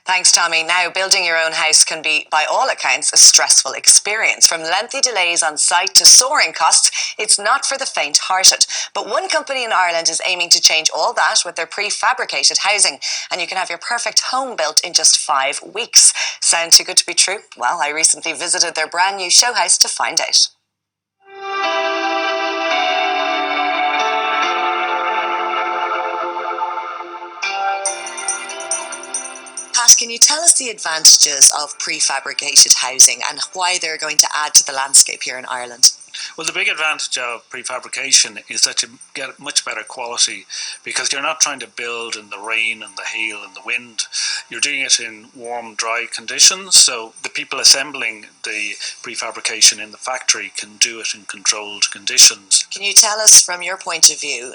Thanks, Tommy. Now, building your own house can be, by all accounts, a stressful experience. From lengthy delays on site to soaring costs, it's not for the faint-hearted. But one company in Ireland is aiming to change all that with their prefabricated housing, and you can have your perfect home built in just 5 weeks. Sounds too good to be true? Well, I recently visited their brand new show house to find out. Pat, can you tell us the advantages of prefabricated housing and why they're going to add to the landscape here in Ireland? Well, the big advantage of prefabrication is that you get much better quality because you're not trying to build in the rain and the hail and the wind. You're doing it in warm, dry conditions, so the people assembling the prefabrication in the factory can do it in controlled conditions. Can you tell us, from your point of view,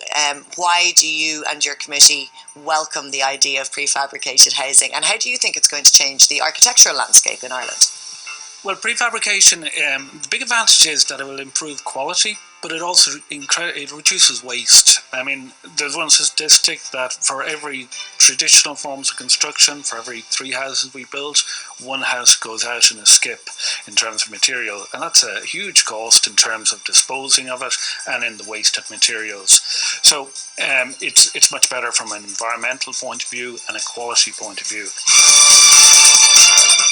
why do you and your committee welcome the idea of prefabricated housing, and how do you think it's going to change the architectural landscape in Ireland? Well, prefabrication, the big advantage is that it will improve quality, but it also it reduces waste. I mean, there's one statistic that for every traditional forms of construction, for every 3 houses we build, 1 house goes out in a skip in terms of material. And that's a huge cost in terms of disposing of it and in the waste of materials. So it's much better from an environmental point of view and a quality point of view.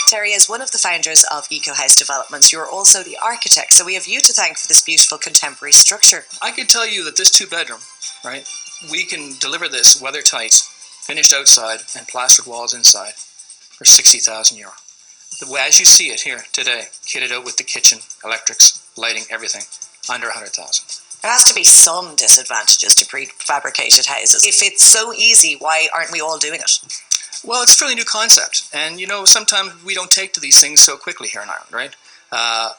Terry, as one of the founders of Ecohouse Developments, you're also the architect, so we have you to thank for this beautiful contemporary structure. I can tell you that this 2-bedroom, right, we can deliver this weather tight, finished outside and plastered walls inside for €60,000. As you see it here today, kitted out with the kitchen, electrics, lighting, everything, under 100,000. There has to be some disadvantages to prefabricated houses. If it's so easy, why aren't we all doing it? Well, it's a fairly new concept, and sometimes we don't take to these things so quickly here in Ireland, right?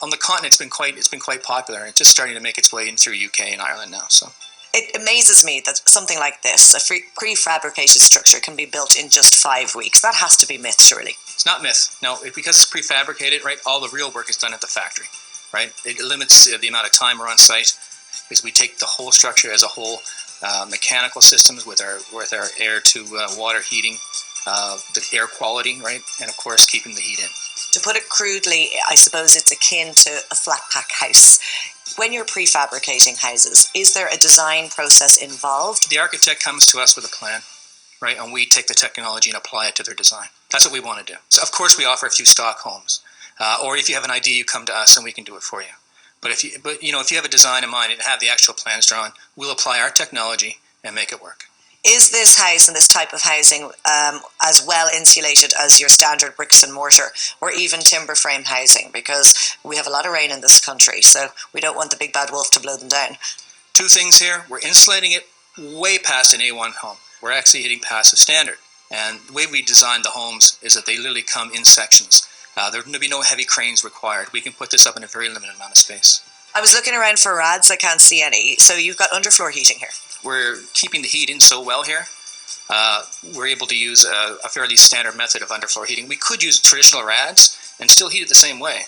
On the continent, it's been quite popular, and it's just starting to make its way in through UK and Ireland now. So it amazes me that something like this, a prefabricated structure, can be built in just 5 weeks. That has to be myth, surely. It's not myth. No, because it's prefabricated, right? All the real work is done at the factory, right? It limits the amount of time we're on site because we take the whole structure as a whole, mechanical systems with our air to water heating. The air quality, right, and of course keeping the heat in. To put it crudely, I suppose it's akin to a flat pack house. When you're prefabricating houses, is there a design process involved? The architect comes to us with a plan, right, and we take the technology and apply it to their design. That's what we want to do. So of course we offer a few stock homes, or if you have an idea, you come to us and we can do it for you. But if you have a design in mind and have the actual plans drawn, we'll apply our technology and make it work. Is this house and this type of housing as well insulated as your standard bricks and mortar or even timber frame housing? Because we have a lot of rain in this country, so we don't want the big bad wolf to blow them down. 2 things here. We're insulating it way past an A1 home. We're actually hitting past the standard. And the way we design the homes is that they literally come in sections. There will be no heavy cranes required. We can put this up in a very limited amount of space. I was looking around for rads. I can't see any. So you've got underfloor heating here. We're keeping the heat in so well here. We're able to use a fairly standard method of underfloor heating. We could use traditional rads and still heat it the same way,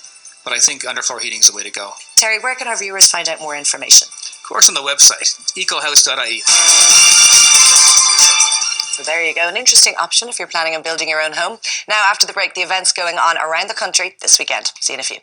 but I think underfloor heating is the way to go. Terry, where can our viewers find out more information? Of course, on the website, ecohouse.ie. So there you go, an interesting option if you're planning on building your own home. Now, after the break, the events going on around the country this weekend. See you in a few.